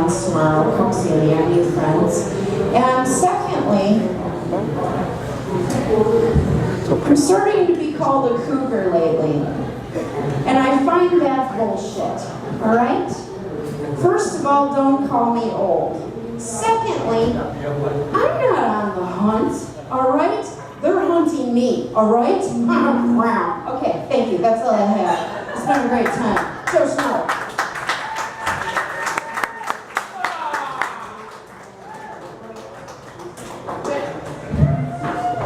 dance tomorrow. Come see me, I need friends. And secondly, I'm starting to be called a cougar lately. And I find that bullshit, alright? First of all, don't call me old. Secondly, I'm not on the hunt, alright? They're hunting me, alright? Okay, thank you, that's all I have. It's been a great time. Joe Snow.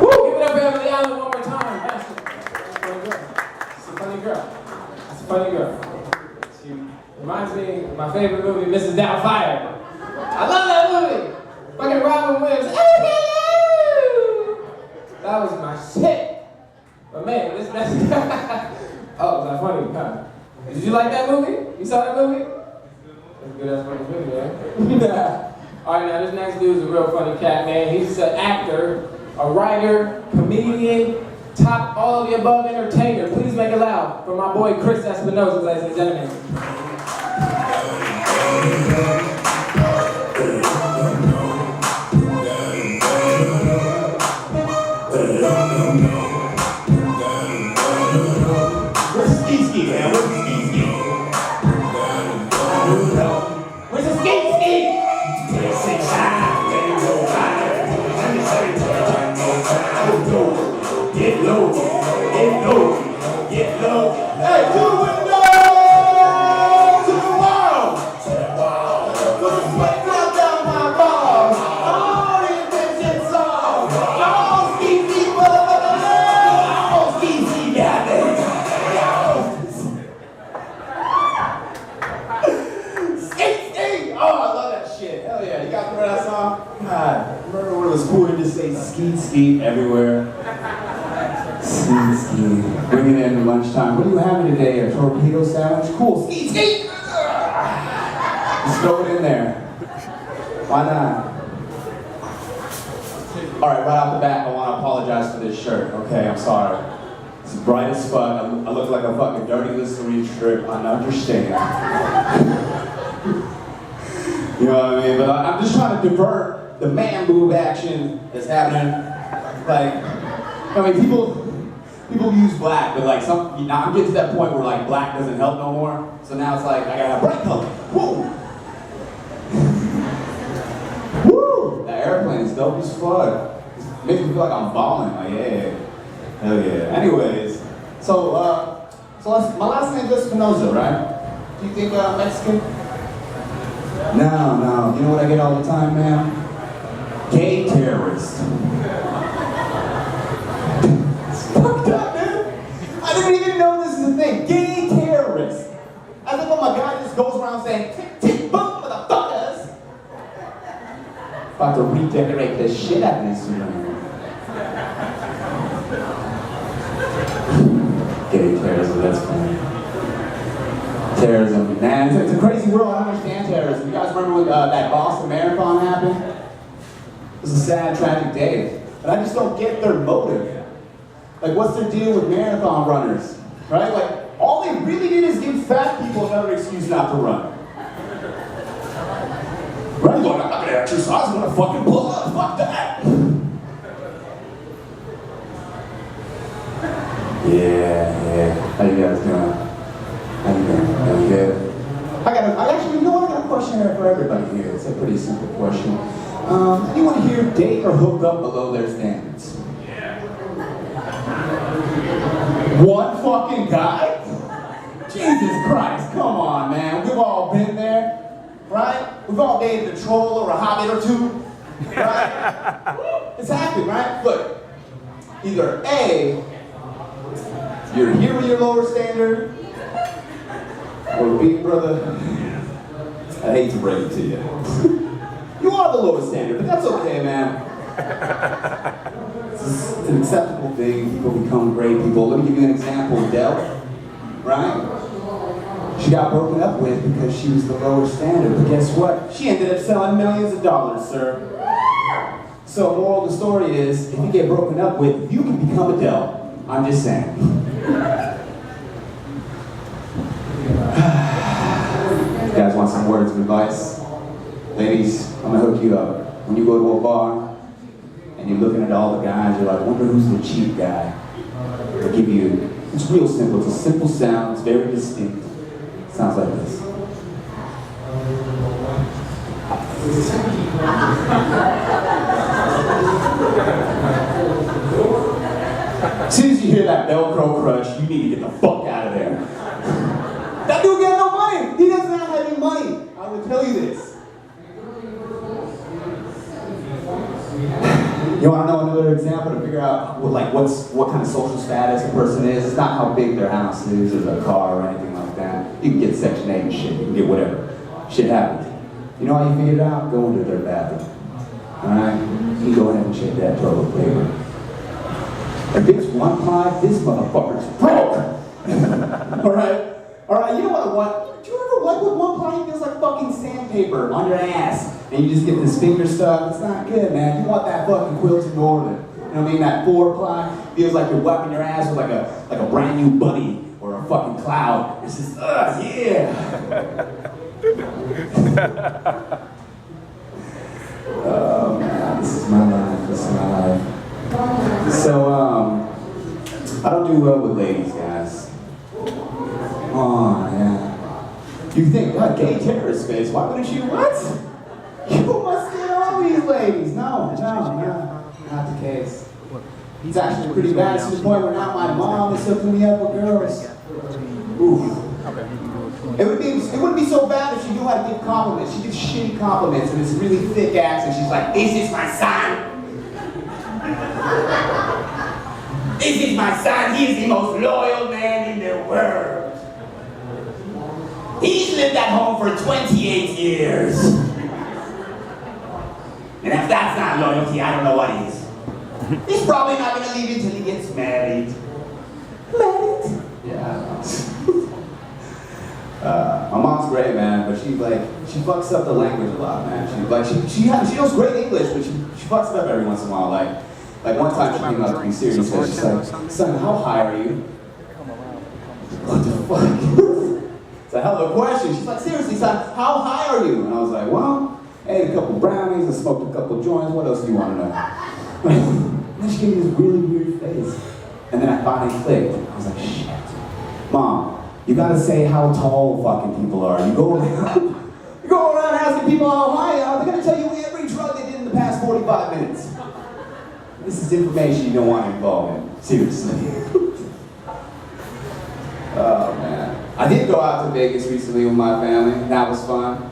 Woo! Give it up for Emily Allen one more time. That's a funny girl. It's a funny girl. She reminds me of my favorite movie, Mrs. Doubtfire. I love that movie. Fucking Robin Williams. That was my shit. But man, this message. Oh, was that funny? Huh? Did you like that movie? You saw that movie? That's a good ass funny movie, man. Alright, now this next dude's a real funny cat, man. He's an actor, a writer, comedian, top all of the above entertainer. Please make it loud for my boy Chris Espinosa, ladies and gentlemen. Where's the ski man? Where's the ski? Where's the ski? Get low, get low, get low. Hey, to the window, to the wall, put the sweat drop down my balls. All the intentions are, all ski, motherfucker, all ski, goddamn. Skate! Oh, I love that shit. Hell yeah. You guys remember that song? God, remember when it was cool to just say skeet everywhere? Skeet. Bring it in at lunchtime. What are you having today? A torpedo sandwich? Cool. Skeet! Just throw it in there. Why not? Alright, right off the bat, I want to apologize for this shirt. Okay, I'm sorry. It's bright as fuck. I look like a fucking dirty Listerine strip. I understand. You know what I mean? But I'm just trying to divert the man boob action that's happening. Like, I mean, people use black, but like now I'm getting to that point where like black doesn't help no more. So now it's like I gotta have bright color. Woo! Woo! That airplane is dope as fuck. It makes me feel like I'm balling. Like, yeah. Hell yeah. Anyways, so my last name is Espinosa, right? Do you think Mexican? No. You know what I get all the time, man? Gay terrorist. It's fucked up, man. I didn't even know this is a thing. Gay terrorist. I think when my guy just goes around saying, tick, tick, boom, motherfuckers. About to redecorate the shit out of this room. Gay terrorism, that's funny. Terrorism, man, it's a crazy world. I don't understand terrorism. You guys remember when that Boston Marathon happened? It was a sad, tragic day. And I just don't get their motive. Like, what's their deal with marathon runners? Right? Like, all they really did is give fat people another excuse not to run. Right? Like, I'm not gonna exercise, I'm gonna fucking pull up. Fuck that! Yeah. How you guys doing? How you doing? Doing good? You know what? I got a question here for everybody here. It's a pretty simple question. Anyone here date or hook up below their standards? Yeah. One fucking guy? Jesus Christ, come on, man. We've all been there, right? We've all dated a troll or a hobbit or two, right? It's happened, right? Look, either A, you're here with your lower standard, or B, brother, I hate to break it to you. You are the lowest standard, but that's okay, man. It's an acceptable thing. People become great people. Let me give you an example. Adele, right? She got broken up with because she was the lower standard. But guess what? She ended up selling millions of dollars, sir. So, moral of the story is, if you get broken up with, you can become Adele. I'm just saying. You guys want some words of advice? Ladies, I'm gonna hook you up. When you go to a bar and you're looking at all the guys, you're like, wonder who's the cheap guy. I'll give you, it's real simple. It's a simple sound. It's very distinct. It sounds like this. As soon as you hear that Velcro crush, you need to get the fuck out of there. That dude got no money. He does not have any money. I will tell you this. You want to know another example to figure out what kind of social status a person is? It's not how big their house is or their car or anything like that. You can get Section 8 and shit. You can get whatever. Shit happens. You know how you figure it out? Go into their bathroom. Alright? You go ahead and check that toilet paper. If it's one ply, this motherfucker's broke! Alright, you know what I want? Do you ever wipe with one ply? It feels like fucking sandpaper on your ass. And you just get this finger stuff. It's not good, man. You want that fucking quilted northern. You know what I mean? That 4-ply feels like you're wiping your ass with like a brand new bunny or a fucking cloud. It's just, yeah! Oh man, this is my life. This is my life. So, I don't do well with ladies, guys. Oh, yeah. You think, God, gay terrorist face, why wouldn't you, what? You must get all these ladies. No, not the case. It's actually pretty bad to the point where now my mom is hooking me up with girls. Ooh. It wouldn't be so bad if she knew how to give compliments. She gives shitty compliments in this really thick accent. She's like, this is my son. This is my son. He is the most loyal man in the world. He's lived at home for 28 years. And if that's not loyalty, I don't know what is. He's probably not going to leave until he gets married. Married? Yeah. My mom's great, man, but she fucks up the language a lot, man. She knows great English, but she fucks it up every once in a while. Like one time she came up to me seriously, she's like, son, how high are you? What the fuck? It's a hell of a question. She's like, seriously, son, how high are you? And I was like, well, I ate a couple brownies, I smoked a couple joints, what else do you want to know? And then she gave me this really weird face. And then I finally clicked. I was like, shit. Mom, you gotta say how tall fucking people are. You go around asking people how high they are, they're gonna tell you every drug they did in the past 45 minutes. This is information you don't want to involve in. Seriously. Oh man. I did go out to Vegas recently with my family. That was fun.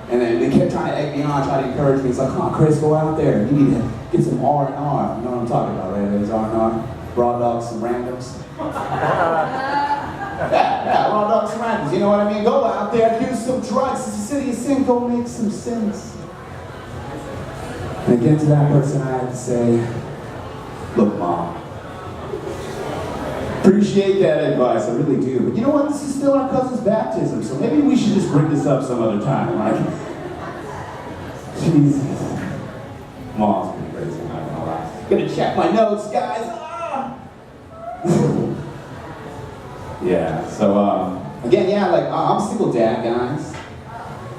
And then they kept trying to egg me on, trying to encourage me. It's like, come on, Chris, go out there. You need to get some R&R. You know what I'm talking about, right? There's R&R. Raw dogs, some randoms. Yeah, raw dogs, some randoms. You know what I mean? Go out there, do some drugs. It's the city of sin. Go make some sense. And again, to that person, I had to say, look, Mom. Appreciate that advice, I really do. But you know what? This is still our cousin's baptism, so maybe we should just bring this up some other time, right? Jesus. Mom's pretty crazy, I'm not gonna lie. Gonna check my notes, guys. Yeah, so, again, yeah, I'm a single dad, guys.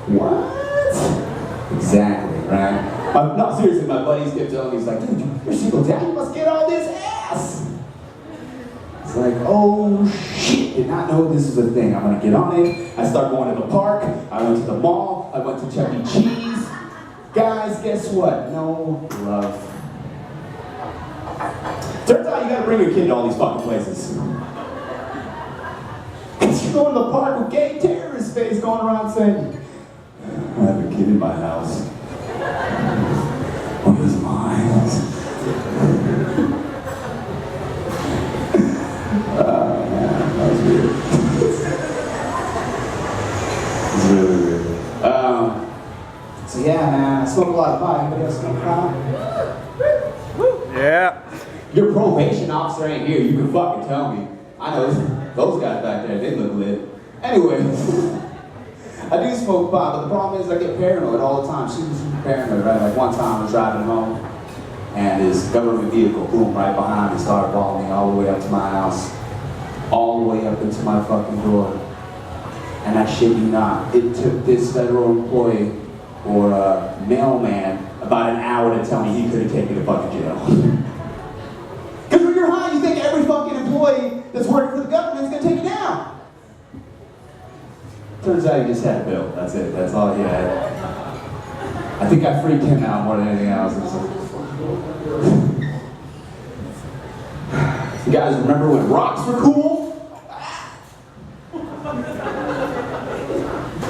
What? Exactly, right? No, seriously, my buddies kept telling me, he's like, dude, you're a single dad, you must get all this ass. It's like, oh shit, did not know this was a thing. I'm gonna get on it. I start going to the park. I went to the mall. I went to Chuck E. Cheese. Guys, guess what? No love. Turns out you gotta bring your kid to all these fucking places. Cause you go to the park with gay terrorist face going around saying, I have a kid in my house. What is mine? That was weird. It's really weird. So yeah, man, I smoke a lot of pot. Anybody else smoke pot? Yeah. Your probation officer ain't here. You can fucking tell me. I know those guys back there, they look lit. Anyway, I do smoke pot, but the problem is I get paranoid all the time. Super paranoid, right? Like one time I was driving home, and this government vehicle, boom, right behind me, started following me all the way up to my house. All the way up into my fucking door. And I shit you not, it took this federal employee or a mailman about an hour to tell me he couldn't take me to fucking jail. Because when you're high, you think every fucking employee that's working for the government is gonna take you down. Turns out he just had a bill. That's it. That's all he had. I think I freaked him out more than anything else. You guys remember when rocks were cool?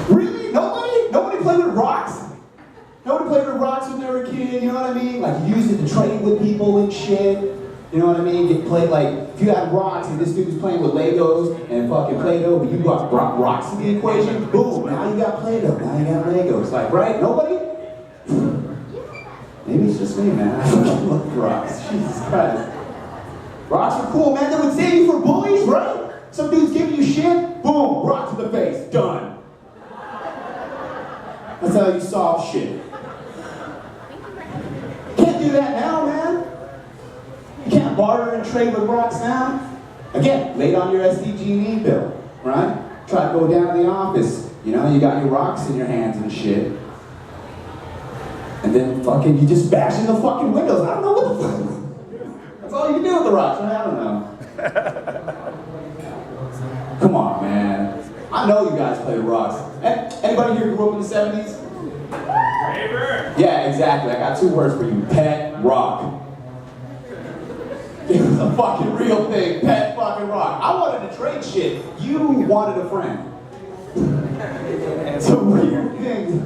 Really? Nobody? Nobody played with rocks? Nobody played with rocks when they were a kid, you know what I mean? Like you used it to trade with people and shit. You know what I mean? Get played like, if you had rocks and this dude was playing with Legos and fucking Play-Doh, but you brought rocks in the equation, boom, now you got Play-Doh, now you got Legos. Like, right? Nobody? Maybe it's just me, man. I fucking love rocks. Jesus Christ. Rocks are cool, man. They would save you from bullies, right? Some dude's giving you shit, boom, rock to the face, done. That's how you solve shit. Can't do that now, man. You can't barter and trade with rocks now. Again, late on your SDG&E bill, right? Try to go down to the office. You know, you got your rocks in your hands and shit. And then fucking, you just bash in the fucking windows. I don't know what the fuck. That's all you can do with the rocks, right? I don't know. Come on, man. I know you guys play rocks. Anybody here grew up in the 70s? Yeah, exactly. I got two words for you. Pet rock. It was a fucking real thing. Pet fucking rock. I wanted to trade shit. You wanted a friend. It's a weird thing.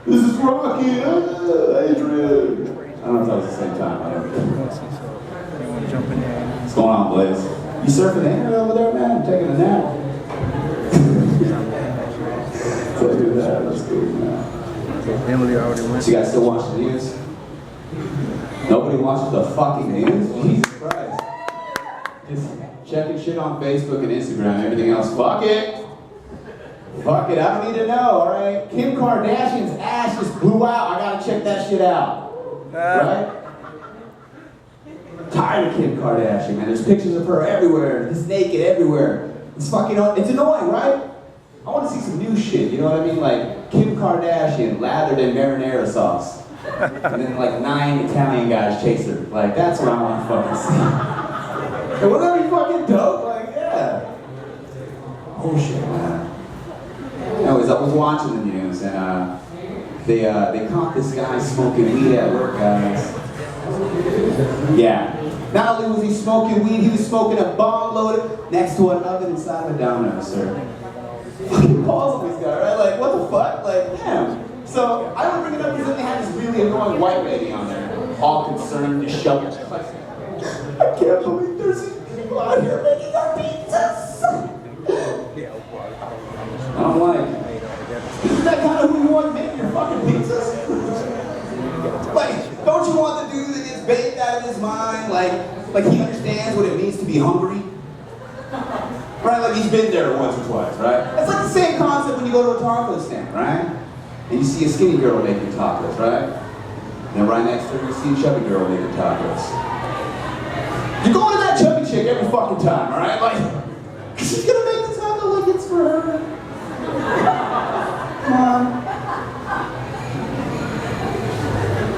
This is Rocky. Adrian. I don't know if that was the same time. What's going on, Blaze? You surfing the internet over there, man? I'm taking a nap. So do that. That's good, man. Emily already went. So you guys still watch the news? Nobody watches the fucking news? Jesus Christ. Just checking shit on Facebook and Instagram, everything else. Fuck it. Fuck it, I don't need to know, alright? Kim Kardashian's ass just blew out. I gotta check that shit out. Right? Tired of Kim Kardashian, man. There's pictures of her everywhere. Just naked everywhere. It's fucking, it's annoying, right? I want to see some new shit, you know what I mean? Like Kim Kardashian lathered in marinara sauce. And then like 9 Italian guys chase her. Like, that's what I want to fucking see. And wouldn't that be fucking dope? Like, yeah. Oh shit, man. Anyways, I was watching the news and they caught this guy smoking weed at work, guys. Yeah. Not only was he smoking weed, he was smoking a bomb loaded next to an oven inside of a Domino's, sir. Fucking balls on this guy, right? Like, what the fuck? Like, damn. So, I would bring it up because then they had this really annoying white lady on there, all concerned, disheveled. Like, I can't believe there's these people out here making our pizzas. I'm like, isn't that kind of who you want making your fucking pizzas? Like, don't you want the dude that gets baked out of his mind? Like he understands what it means to be hungry? Right, like he's been there once or twice, right? It's like the same concept when you go to a taco stand, right? And you see a skinny girl making tacos, right? And then right next to her, you see a chubby girl making tacos. You're going to that chubby chick every fucking time, alright? Like, she's gonna make the taco like it's for her. Come on.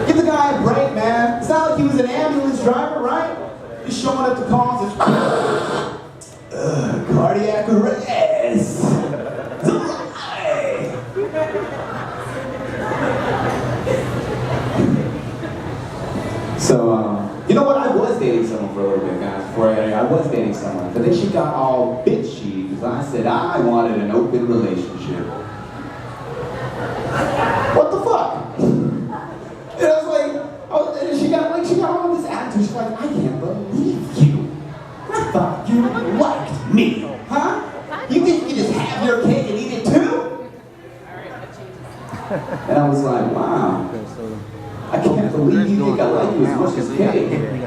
Give the guy a break, man. It's not like he was an ambulance driver, right? He's showing up to calls and cardiac arrest. So, you know what? I was dating someone for a little bit, guys. Before I was dating someone, but then she got all bitchy because I said I wanted an open relationship. What the fuck? And I was like, and she got all this attitude. She's like, I can't believe you. I thought you liked me, huh? You think you can just have your cake and eat it too? And I was like, wow. I can't believe you think I like you as much as cake. And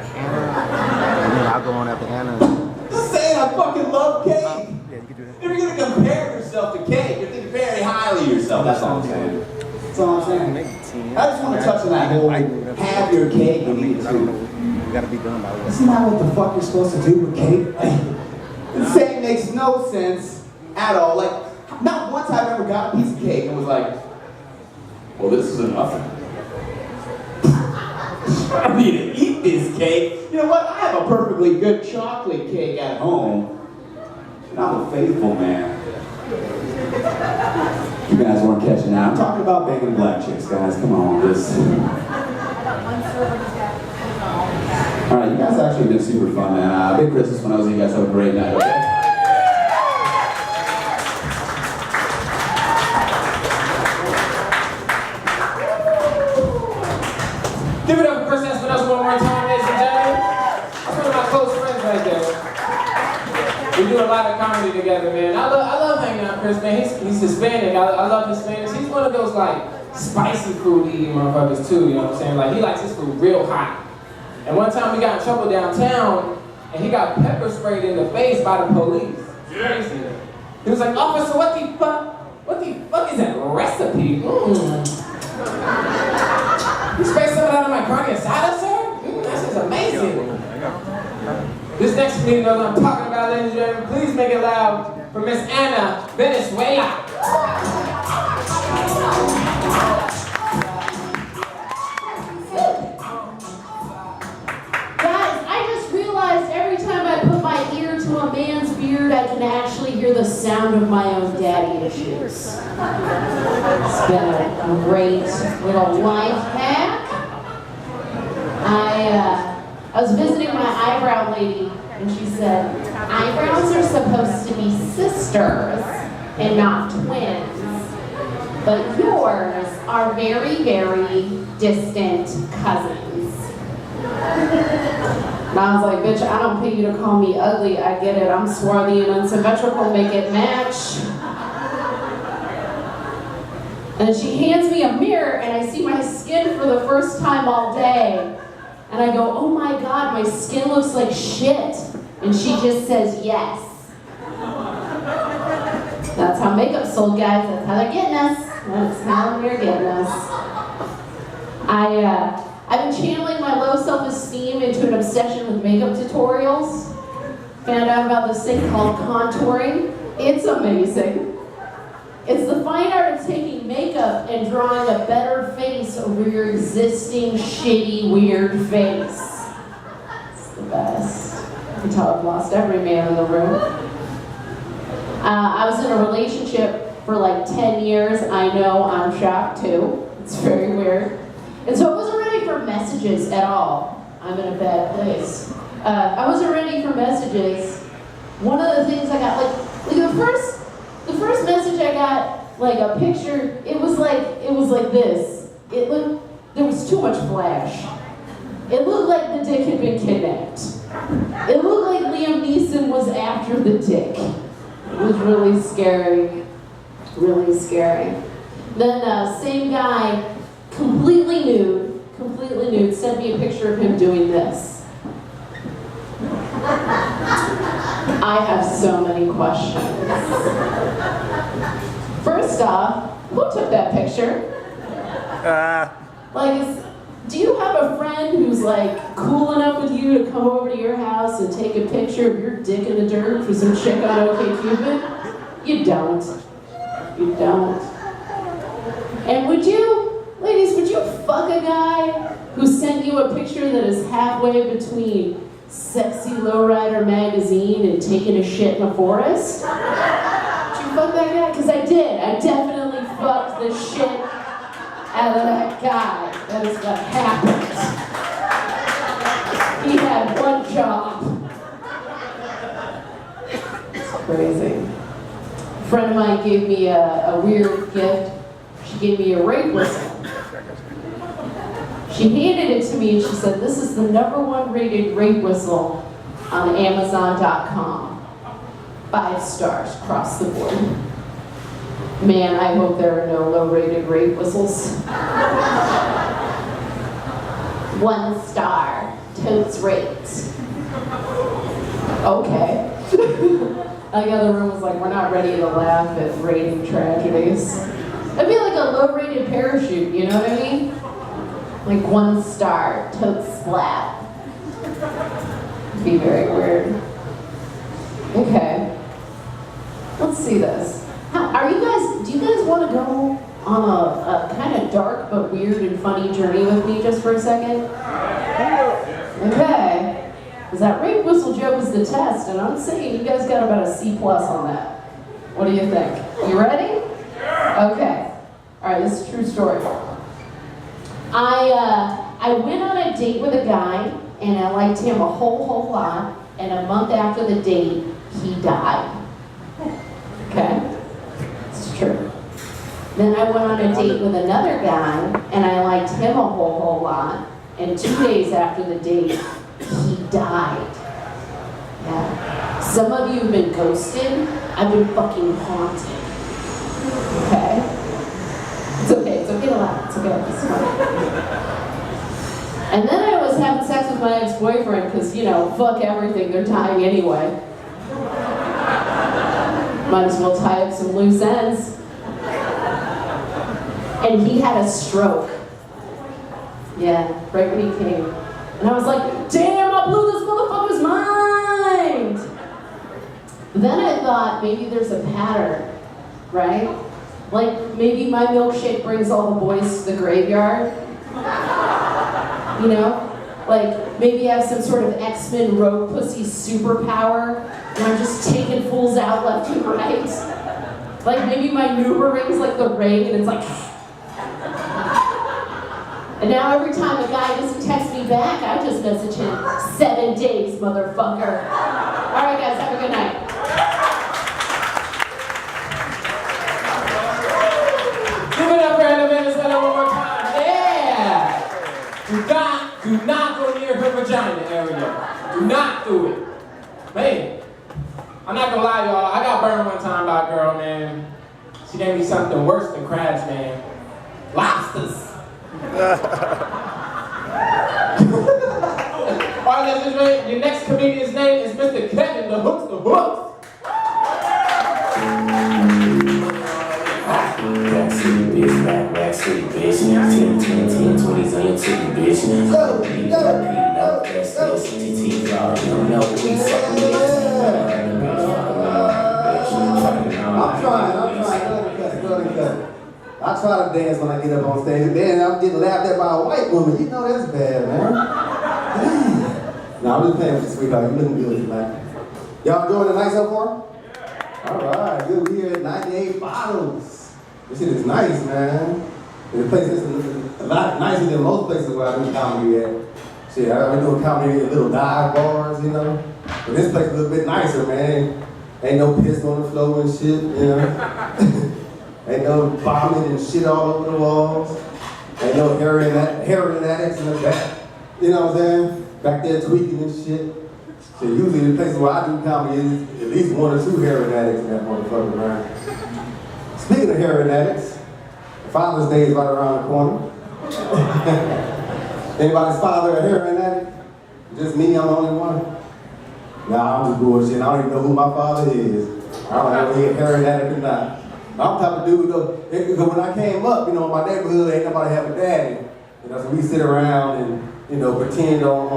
then I'll go on after Hannah. Just saying I fucking love cake. If you're gonna compare yourself to cake, you're thinking very highly of yourself. That's all I'm saying. That's all I'm saying. I just want to touch on that whole have your cake and eat it too. You gotta be done by what? Isn't that what the fuck you're supposed to do with cake? Like, saying makes no sense at all. Like, not once I've ever got a piece of cake and was like, Well, this is enough. I don't need to eat this cake. You know what? I have a perfectly good chocolate cake at home. And I'm a faithful man. You guys weren't catching that. I'm talking about banging black chicks, guys. Come on, this. All right, you guys have actually been super fun, man. Big Christmas when I was. You guys have a great night. Okay? Give it up for Chris Espinosa one more time, ladies and gentlemen. That's one of my close friends right there. We do a lot of comedy together, man. I love hanging out with Chris, man. He's Hispanic. I love Hispanics. He's one of those like spicy food eating motherfuckers too, you know what I'm saying? Like he likes his food real hot. And one time we got in trouble downtown and he got pepper sprayed in the face by the police. Crazy. He was like, officer, what the fuck is that recipe? You sprayed some of that on my carne asada, sir? That shit's amazing. This next meeting knows what I'm talking about, ladies and gentlemen. Please make it loud for Miss Anna Venezuela. Guys, I just realized every time I put my ear to a man's beard, I can actually hear the sound of my own daddy issues. It's been a great little life hack. I was visiting my eyebrow lady, and she said, eyebrows are supposed to be sisters and not twins, but yours are very, very distant cousins. And I was like, bitch, I don't pay you to call me ugly. I get it. I'm swarthy and unsymmetrical. Make it match. And she hands me a mirror, and I see my skin for the first time all day. And I go, oh my God, my skin looks like shit. And she just says yes. That's how makeup's sold, guys. That's how they're getting us. That's how they're getting us. I've been channeling my low self-esteem into an obsession with makeup tutorials. Found out about this thing called contouring. It's amazing. It's the fine art of taking makeup and drawing a better face over your existing shitty, weird face. It's the best. I can tell I've lost every man in the room. I was in a relationship for like 10 years. I know, I'm shocked too. It's very weird. And so I wasn't ready for messages at all. I'm in a bad place. I wasn't ready for messages. One of the things I got, like the first message I got, like a picture, it was like this. There was too much flash. It looked like the dick had been kidnapped. It looked like Liam Neeson was after the dick. It was really scary. Really scary. Then same guy, completely nude, sent me a picture of him doing this. I have so many questions. First off, who took that picture? Do you have a friend who's like cool enough with you to come over to your house and take a picture of your dick in the dirt for some chick on OkCupid? You don't. You don't. And ladies, would you fuck a guy who sent you a picture that is halfway between Sexy Lowrider magazine and taking a shit in a forest? Did you fuck that guy? Because I did. I definitely fucked the shit out of that guy. That is what happened. He had one job. It's crazy. A friend of mine gave me a weird gift. She gave me a rape whistle. She handed it to me and she said, this is the #1 rated rape whistle on Amazon.com. 5 stars across the board. Man, I hope there are no low-rated rape whistles. 1 star, totes raped. Okay. The other room was like, we're not ready to laugh at rating tragedies. It'd be like a low-rated parachute, you know what I mean? Like 1 star, totes splat. It'd be very weird. Okay. Let's see this. Do you guys want to go on a kind of dark but weird and funny journey with me just for a second? Okay. Because that rape whistle joke is the test, and I'm saying you guys got about a C+ on that. What do you think? You ready? Okay. All right, this is a true story. I went on a date with a guy, and I liked him a whole lot, and a month after the date, he died. Okay? It's true. Then I went on a date with another guy, and I liked him a whole lot, and 2 days after the date, he died. Yeah. Some of you have been ghosted. I've been fucking haunted. Okay? It's okay to laugh. It's okay. It's fine. And then I was having sex with my ex-boyfriend because, fuck everything, they're dying anyway. Might as well tie up some loose ends. And he had a stroke. Yeah, right when he came. And I was like, damn, I blew this motherfucker's mind! Then I thought, maybe there's a pattern, right? Like, maybe my milkshake brings all the boys to the graveyard. Like, maybe I have some sort of X-Men rogue pussy superpower, and I'm just taking fools out left and right. Like, maybe my Nuber rings like the ring, and it's like... And now every time a guy doesn't text me back, I just message him, 7 days, motherfucker. All right, guys, have a good night. Give it up for Anna Venezuela one more time. Yeah! Do not go near her vagina area. Do not do it. Man, I'm not gonna lie, y'all. I got burned one time by a girl, man. She gave me something worse than crabs, man. Lobsters. Alright, let's just wait. Your next comedian's name is Mr. Kevin the Hooks the Hooks. Rack City, bitch, rack city, bitch. 10, 20s on your titty, bitch. Go, no, that's this. TT, y'all, you don't know what we fucking I'm trying. Go ahead. I try to dance when I get up on stage, and then I'm getting laughed at by a white woman. You know that's bad, man. No, I'm just playing with you, sweetheart. You looking good tonight. Y'all enjoying the night so far? All right, good. We here at 98 Bottles. This shit is nice, man. The place is a lot nicer than most places where I do comedy at. Shit, I do comedy at little dive bars, But this place is a little bit nicer, man. Ain't no piss on the floor and shit, Ain't no vomit and shit all over the walls. Ain't no heroin addicts in the back. You know what I'm saying? Back there tweaking and shit. So usually the places where I do comedy is at least 1 or 2 heroin addicts in that motherfucker around. Speaking of heroin addicts, Father's Day is right around the corner. Anybody's father a heroin addict? Just me, I'm the only one? Nah, I'm just bullshit. I don't even know who my father is. I don't know if he's a heroin addict or not. I'm the type of dude, because when I came up, in my neighborhood, ain't nobody have a daddy. So we sit around and, pretend on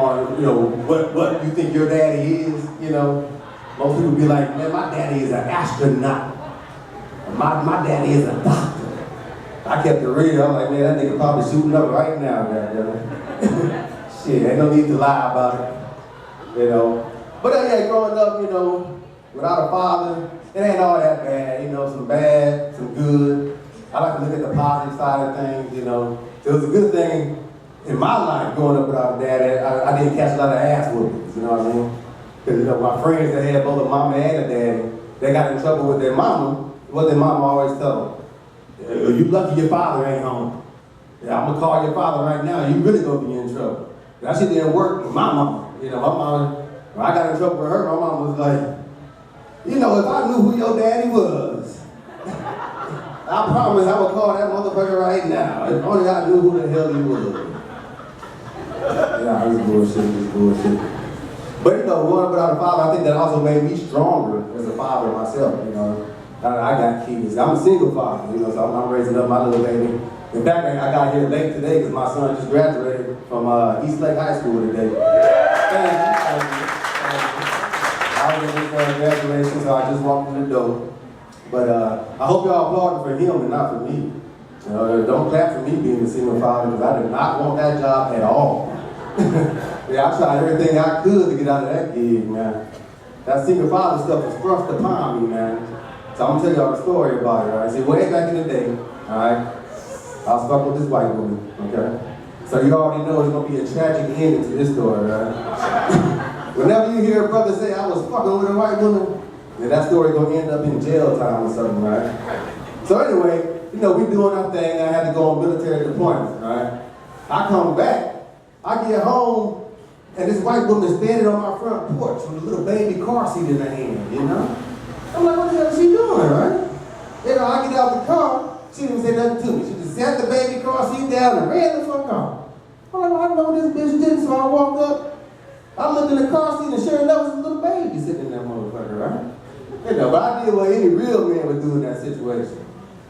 what you think your daddy is, Most people be like, man, my daddy is an astronaut. My daddy is a doctor. I kept it real. I'm like, man, that nigga probably shooting up right now, goddammit. Shit, ain't no need to lie about it, But yeah, growing up, without a father, it ain't all that bad, some bad, some good. I like to look at the positive side of things, So it was a good thing in my life growing up without a dad. I didn't catch a lot of ass whoopings, you know what I mean? Because my friends that had both a mama and a daddy, they got in trouble with their mama. What their mama always tell them, you lucky your father ain't home. Yeah, I'm gonna call your father right now, you really gonna be in trouble. That shit didn't work with my mama. My mama, when I got in trouble with her, my mama was like, if I knew who your daddy was, I promise I would call that motherfucker right now. If only I knew who the hell he was. Yeah, it was bullshit. But growing up without a father, I think that also made me stronger as a father myself, I got kids. I'm a single father, so I'm raising up my little baby. In fact, I got here late today because my son just graduated from East Lake High School today. Thank you. I was in for graduation, so I just walked in the door. But I hope y'all applauding for him and not for me. Don't clap for me being a single father because I did not want that job at all. Yeah, I tried everything I could to get out of that gig, man. That single father stuff was thrust upon me, man. So I'm gonna tell y'all a story about it, right? See, way back in the day, alright, I was fucking with this white woman, okay? So you already know it's gonna be a tragic ending to this story, right? Whenever you hear a brother say, I was fucking with a white woman, then that story gonna end up in jail time or something, right? So anyway, we doing our thing. I had to go on military deployment, right? I come back, I get home, and this white woman is standing on my front porch with a little baby car seat in her hand, I'm like, what the hell is she doing, right? I get out the car, she didn't say nothing to me. She just sat the baby car seat down and ran the fuck off. I'm like, well, I know this bitch did, so I walked up. I looked in the car seat and sure enough, was a little baby sitting in that motherfucker, right? But I did what any real man would do in that situation.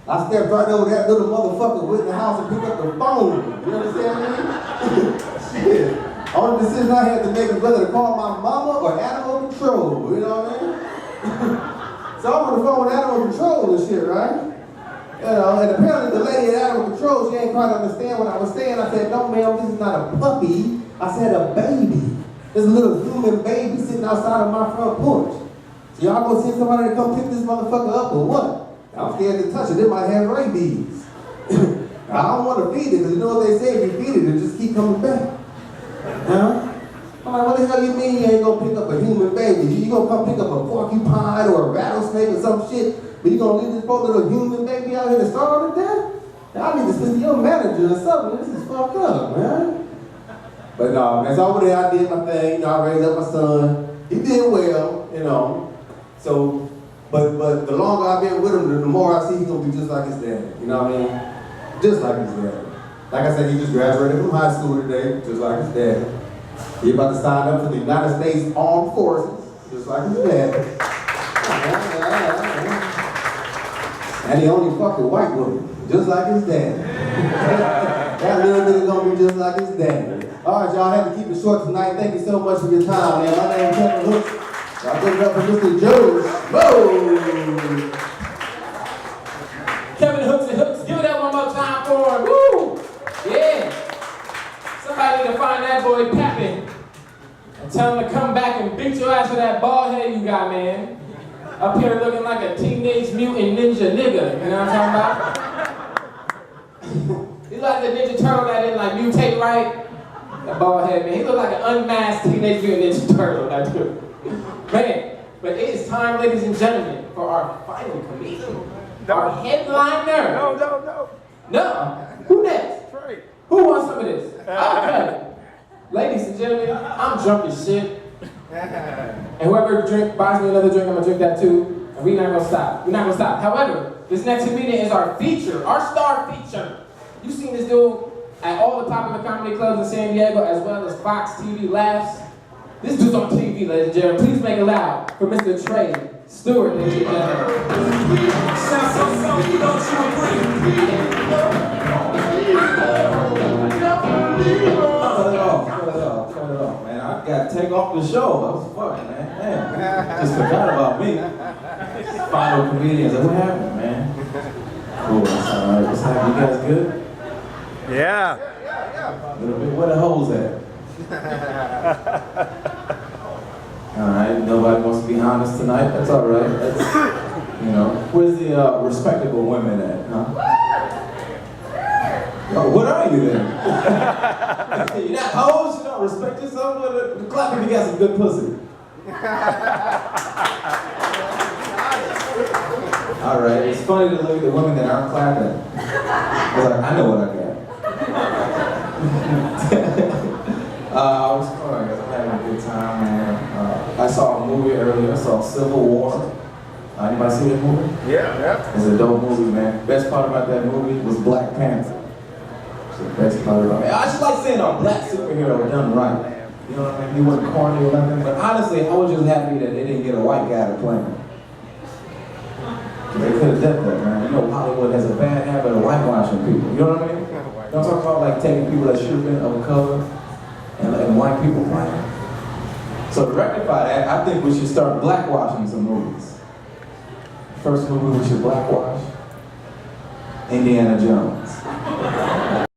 I stepped right over that little motherfucker went in the house and picked up the phone. You understand me? Shit. Only decision I had to make is whether to call my mama or animal control. You know what I mean? So I'm on the phone with animal control and shit, right? And apparently the lady at animal control, she ain't quite understand what I was saying. I said, no ma'am, this is not a puppy. I said a baby. There's a little human baby sitting outside of my front porch. So y'all gonna send somebody to come pick this motherfucker up or what? I'm scared to touch it. It might have rabies. I don't want to feed it because you know what they say, if you feed it, it'll just keep coming back. Huh? I'm like, what the hell you mean you ain't gonna pick up a human baby? You gonna come pick up a porcupine or a rattlesnake or some shit, but you gonna leave this poor little human baby out here to starve to death? Now, I need to send to your manager or something. This is fucked up, man. But no, man, so over there I did my thing. I raised up my son. He did well, So, but the longer I've been with him, the more I see he's gonna be just like his dad. You know what I mean? Just like his dad. Like I said, he just graduated from high school today, just like his dad. He about to sign up for the United States Armed Forces, just like his dad. And he only fucked a white woman, just like his dad. That little nigga gonna be just like his dad. All right, y'all, I had to keep it short tonight. Thank you so much for your time, man. My name is Kevin Hooks. Y'all give it up for Mr. Joe. Whoa! Kevin Hooks and Hooks, give it up one more time for him. Woo! Yeah. Somebody need to find that boy Pappy and tell him to come back and beat your ass with that bald head you got, man. Up here looking like a teenage mutant ninja nigga. You know what I'm talking about? He's like the Ninja Turtle that didn't like mutate right. That bald head, man. He looked like an unmasked teenage mutant ninja turtle, that dude. Man, but it is time, ladies and gentlemen, for our final comedian. Our headliner. No. Who next? Who wants some of this? Okay. Ladies and gentlemen, I'm drunk as shit. And whoever buys me another drink, I'm gonna drink that too. And we're not gonna stop. We're not gonna stop. However, this next comedian is our feature, our star feature. You've seen this dude at all the popular comedy clubs in San Diego, as well as Fox TV Laughs. This dude's on TV, ladies and gentlemen. Please make it loud for Mr. Trey Stewart, ladies and gentlemen. Cut it off, man. I got to take off the show. That was fun, man. Just forgot about me. Final comedians. What happened, man? Cool, that's all right. What's happening? You guys good? Yeah. A little bit. Where the hoes at? All right. Nobody wants to be honest tonight. That's all right. That's, where's the respectable women at, huh? Oh, what are you then? You're not hoes, you don't respect yourself? Well, clap if you got some good pussy. All right, it's funny to look at the women that aren't clapping. I know what I got. I was fun, I was having a good time, man. I saw a movie earlier, I saw Civil War. Anybody see that movie? Yeah. It's a dope movie, man. Best part about that movie was Black Panther. The best part about it. I just like seeing a black superhero done right. You know what I mean? He wasn't corny or nothing, but honestly, I was just happy that they didn't get a white guy to play him. They could have done that, man. You know, Hollywood has a bad habit of whitewashing people. You know what I mean? You know, I'm talking about like taking people that should have been of color and letting white people playing. So to rectify that, I think we should start blackwashing some movies. First movie we should blackwash Indiana Jones.